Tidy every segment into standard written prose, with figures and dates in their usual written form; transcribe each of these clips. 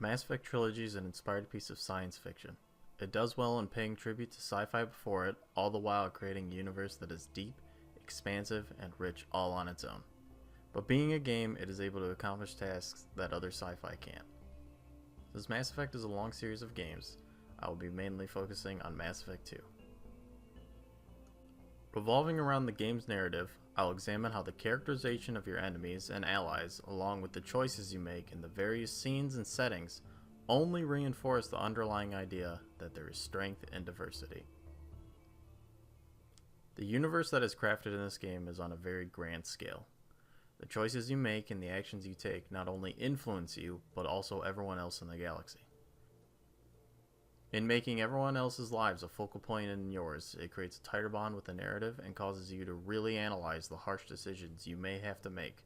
Mass Effect trilogy is an inspired piece of science fiction. It does well in paying tribute to sci-fi before it, all the while creating a universe that is deep, expansive, and rich all on its own. But being a game, it is able to accomplish tasks that other sci-fi can't. Since Mass Effect is a long series of games, I will be mainly focusing on Mass Effect 2. Revolving around the game's narrative, I'll examine how the characterization of your enemies and allies, along with the choices you make in the various scenes and settings, only reinforce the underlying idea that there is strength in diversity. The universe that is crafted in this game is on a very grand scale. The choices you make and the actions you take not only influence you, but also everyone else in the galaxy. In making everyone else's lives a focal point in yours, it creates a tighter bond with the narrative and causes you to really analyze the harsh decisions you may have to make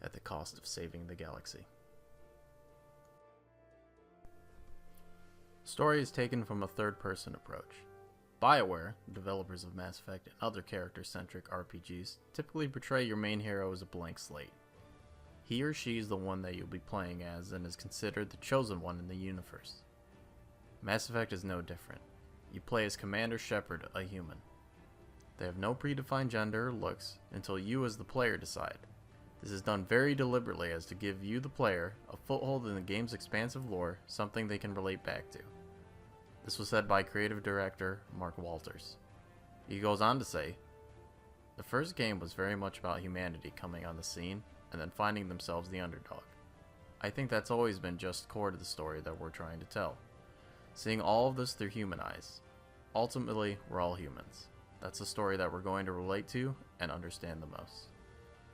at the cost of saving the galaxy. Story is taken from a third-person approach. BioWare, the developers of Mass Effect and other character-centric RPGs, typically portray your main hero as a blank slate. He or she is the one that you'll be playing as and is considered the chosen one in the universe. Mass Effect is no different. You play as Commander Shepard, a human. They have no predefined gender or looks until you as the player decide. This is done very deliberately as to give you, the player, a foothold in the game's expansive lore, something they can relate back to. This was said by creative director Mark Walters. He goes on to say, "The first game was very much about humanity coming on the scene and then finding themselves the underdog. I think that's always been just core to the story that we're trying to tell. Seeing all of this through human eyes. Ultimately, we're all humans. That's the story that we're going to relate to and understand the most."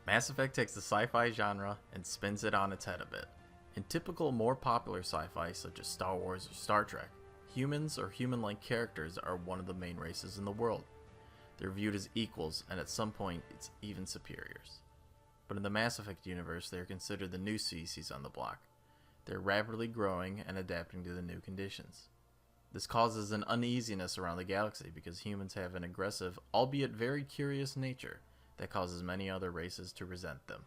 Mass Effect takes the sci-fi genre and spins it on its head a bit. In typical, more popular sci-fi such as Star Wars or Star Trek, humans or human-like characters are one of the main races in the world. They're viewed as equals, and at some point, it's even superiors. But in the Mass Effect universe, they are considered the new species on the block. They're rapidly growing and adapting to the new conditions. This causes an uneasiness around the galaxy because humans have an aggressive, albeit very curious nature that causes many other races to resent them.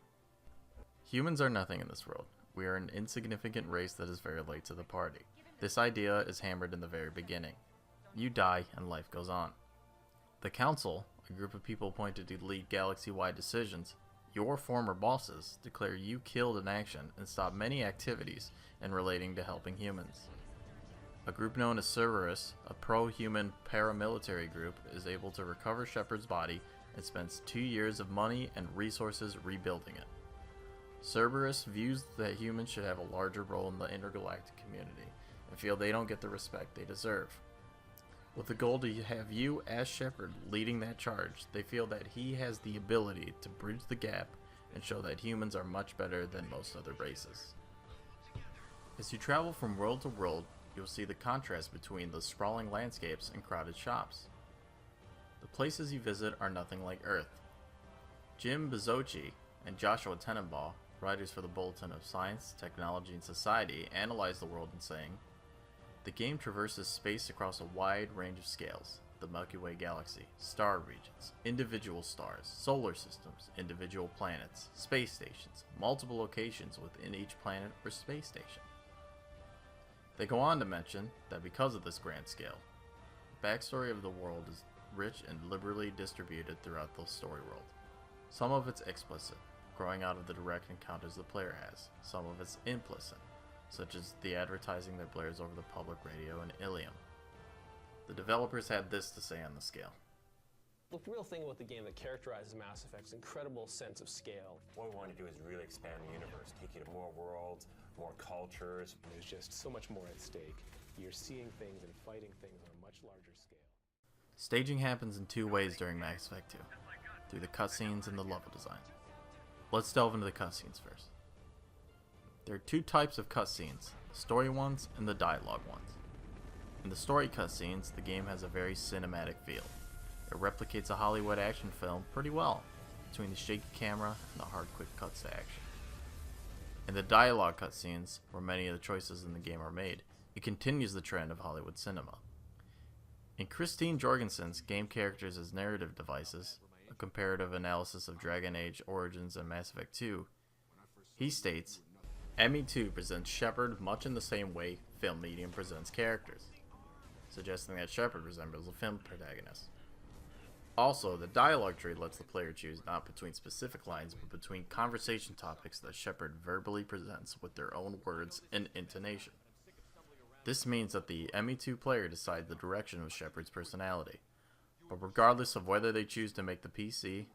Humans are nothing in this world. We are an insignificant race that is very late to the party. This idea is hammered in the very beginning. You die and life goes on. The Council, a group of people appointed to lead galaxy-wide decisions, your former bosses, declare you killed in action and stop many activities in relating to helping humans. A group known as Cerberus, a pro-human paramilitary group, is able to recover Shepard's body and spends 2 years of money and resources rebuilding it. Cerberus views that humans should have a larger role in the intergalactic community and feel they don't get the respect they deserve. With the goal to have you, as Shepard, leading that charge, they feel that he has the ability to bridge the gap and show that humans are much better than most other races. As you travel from world to world, you'll see the contrast between the sprawling landscapes and crowded shops. The places you visit are nothing like Earth. Jim Bezocchi and Joshua Tenenbaugh, writers for the Bulletin of Science, Technology, and Society, analyze the world in saying, "The game traverses space across a wide range of scales: the Milky Way galaxy, star regions, individual stars, solar systems, individual planets, space stations, multiple locations within each planet or space station." They go on to mention that because of this grand scale, the backstory of the world is rich and liberally distributed throughout the story world. Some of it's explicit, growing out of the direct encounters the player has. Some of it's implicit, such as the advertising that blares over the public radio in Ilium. The developers had this to say on the scale. The real thing about the game that characterizes Mass Effect's incredible sense of scale. What we want to do is really expand the universe, take you to more worlds, more cultures. There's just so much more at stake. You're seeing things and fighting things on a much larger scale. Staging happens in two ways during Mass Effect 2, through the cutscenes and the level design. Let's delve into the cutscenes first. There are two types of cutscenes, the story ones and the dialogue ones. In the story cutscenes, the game has a very cinematic feel. It replicates a Hollywood action film pretty well, between the shaky camera and the hard quick cuts to action. In the dialogue cutscenes, where many of the choices in the game are made, it continues the trend of Hollywood cinema. In Christine Jorgensen's Game Characters as Narrative Devices, a comparative analysis of Dragon Age Origins and Mass Effect 2, he states, ME2 presents Shepard much in the same way film medium presents characters, suggesting that Shepard resembles a film protagonist. Also, the dialogue tree lets the player choose not between specific lines, but between conversation topics that Shepard verbally presents with their own words and intonation. This means that the ME2 player decides the direction of Shepard's personality, but regardless of whether they choose to make the PC,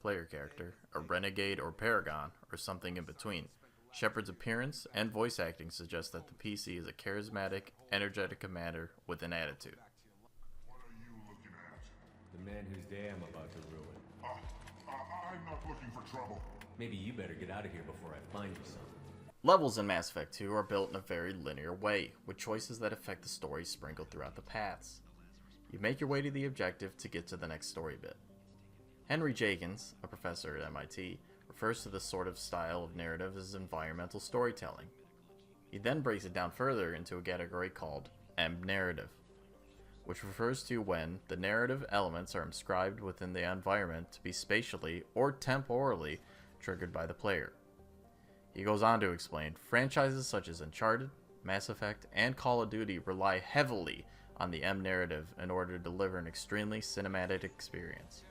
player character, a renegade or paragon, or something in between, Shepard's appearance and voice acting suggest that the PC is a charismatic, energetic commander with an attitude. What are you looking at? The man whose day I'm about to ruin. I'm not looking for trouble. Maybe you better get out of here before I find you something. Levels in Mass Effect 2 are built in a very linear way, with choices that affect the story sprinkled throughout the paths. You make your way to the objective to get to the next story bit. Henry Jenkins, a professor at MIT, refers to this sort of style of narrative as environmental storytelling. He then breaks it down further into a category called M-narrative, which refers to when the narrative elements are inscribed within the environment to be spatially or temporally triggered by the player. He goes on to explain, franchises such as Uncharted, Mass Effect, and Call of Duty rely heavily on the M-narrative in order to deliver an extremely cinematic experience.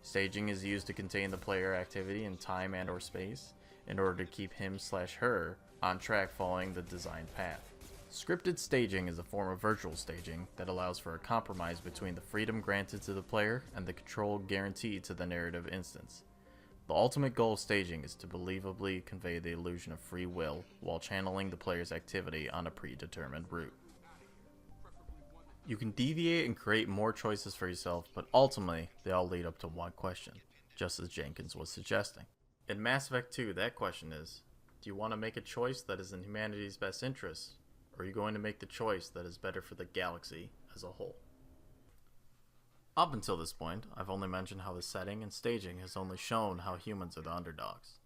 Staging is used to contain the player activity in time and or space in order to keep him/her on track following the designed path. Scripted staging is a form of virtual staging that allows for a compromise between the freedom granted to the player and the control guaranteed to the narrative instance. The ultimate goal of staging is to believably convey the illusion of free will while channeling the player's activity on a predetermined route. You can deviate and create more choices for yourself, but ultimately, they all lead up to one question, just as Jenkins was suggesting. In Mass Effect 2, that question is, do you want to make a choice that is in humanity's best interests, or are you going to make the choice that is better for the galaxy as a whole? Up until this point, I've only mentioned how the setting and staging has only shown how humans are the underdogs.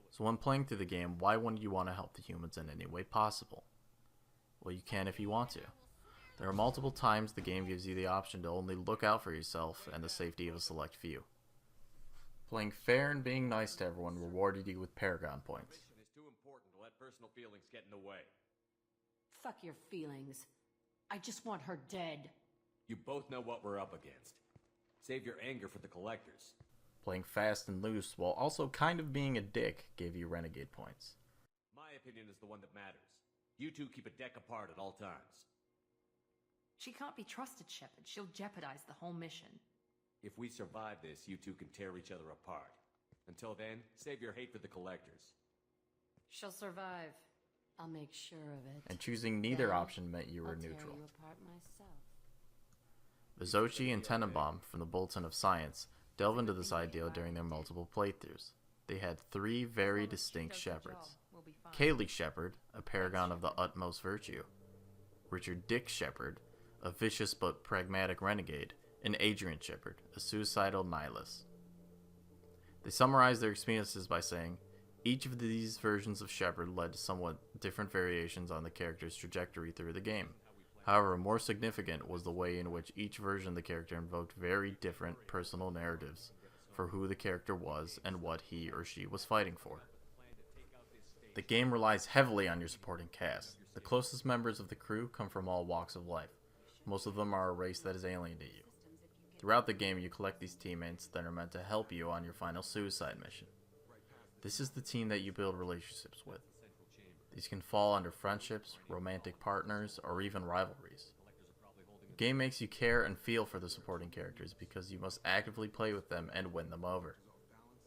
So when playing through the game, why wouldn't you want to help the humans in any way possible? Well, you can if you want to. There are multiple times the game gives you the option to only look out for yourself and the safety of a select few. Playing fair and being nice to everyone rewarded you with Paragon points. It's too important to let personal feelings get in the way. Fuck your feelings. I just want her dead. You both know what we're up against. Save your anger for the collectors. Playing fast and loose while also kind of being a dick gave you Renegade points. My opinion is the one that matters. You two keep a deck apart at all times. She can't be trusted, Shepard. She'll jeopardize the whole mission. If we survive this, you two can tear each other apart. Until then, save your hate for the collectors. She'll survive. I'll make sure of it. And choosing neither Then option meant you were I'll tear neutral. you apart myself. Vizochi and Tenenbaum from the Bulletin of Science delve into this idea during their multiple playthroughs. They had three very distinct Shepards. Kaylee Shepard, a paragon of the utmost virtue. Richard Dick Shepard, a vicious but pragmatic renegade, and Adrian Shepard, a suicidal nihilist. They summarize their experiences by saying, each of these versions of Shepard led to somewhat different variations on the character's trajectory through the game. However, more significant was the way in which each version of the character invoked very different personal narratives for who the character was and what he or she was fighting for. The game relies heavily on your supporting cast. The closest members of the crew come from all walks of life. Most of them are a race that is alien to you. Throughout the game, you collect these teammates that are meant to help you on your final suicide mission. This is the team that you build relationships with. These can fall under friendships, romantic partners, or even rivalries. The game makes you care and feel for the supporting characters because you must actively play with them and win them over.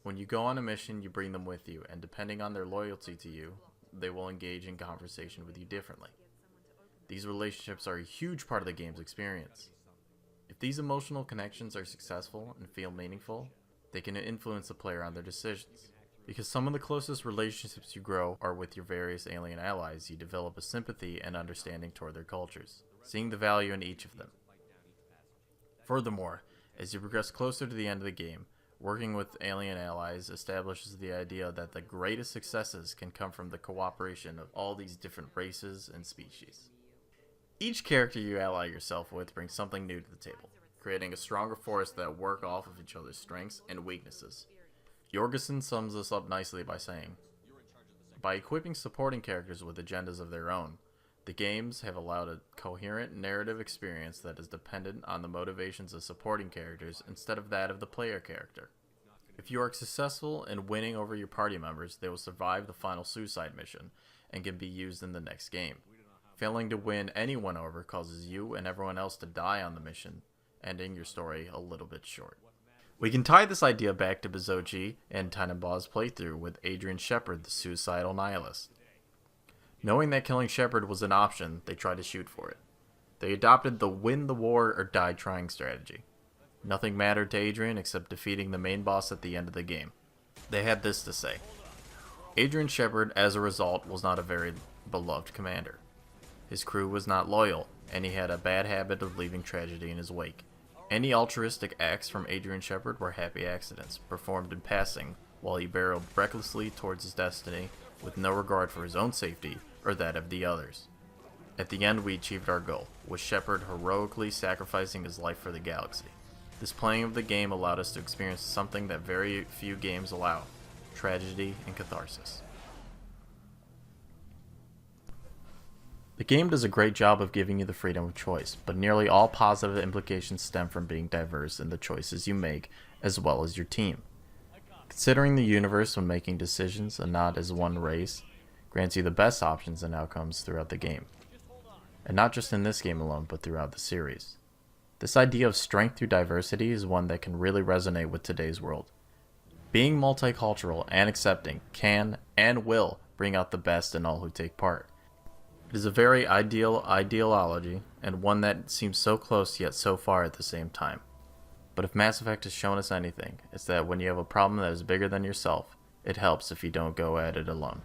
When you go on a mission, you bring them with you, and depending on their loyalty to you, they will engage in conversation with you differently. These relationships are a huge part of the game's experience. If these emotional connections are successful and feel meaningful, they can influence the player on their decisions. Because some of the closest relationships you grow are with your various alien allies, you develop a sympathy and understanding toward their cultures, seeing the value in each of them. Furthermore, as you progress closer to the end of the game, working with alien allies establishes the idea that the greatest successes can come from the cooperation of all these different races and species. Each character you ally yourself with brings something new to the table, creating a stronger force that work off of each other's strengths and weaknesses. Jorgensen sums this up nicely by saying, "A By equipping supporting characters with agendas of their own, the games have allowed a coherent narrative experience that is dependent on the motivations of supporting characters instead of that of the player character. If you are successful in winning over your party members, they will survive the final suicide mission and can be used in the next game. Failing to win anyone over causes you and everyone else to die on the mission, ending your story a little bit short. We can tie this idea back to Bizochi and Tenenbaugh's playthrough with Adrian Shepard, the suicidal nihilist. Knowing that killing Shepard was an option, they tried to shoot for it. They adopted the win the war or die trying strategy. Nothing mattered to Adrian except defeating the main boss at the end of the game. They had this to say. Adrian Shepard, as a result, was not a very beloved commander. His crew was not loyal, and he had a bad habit of leaving tragedy in his wake. Any altruistic acts from Adrian Shepard were happy accidents, performed in passing, while he barreled recklessly towards his destiny with no regard for his own safety or that of the others. At the end, we achieved our goal, with Shepard heroically sacrificing his life for the galaxy. This playing of the game allowed us to experience something that very few games allow: tragedy and catharsis. The game does a great job of giving you the freedom of choice, but nearly all positive implications stem from being diverse in the choices you make, as well as your team. Considering the universe when making decisions and not as one race grants you the best options and outcomes throughout the game. And not just in this game alone, but throughout the series. This idea of strength through diversity is one that can really resonate with today's world. Being multicultural and accepting can and will bring out the best in all who take part. It is a very ideal ideology, and one that seems so close yet so far at the same time. But if Mass Effect has shown us anything, it's that when you have a problem that is bigger than yourself, it helps if you don't go at it alone.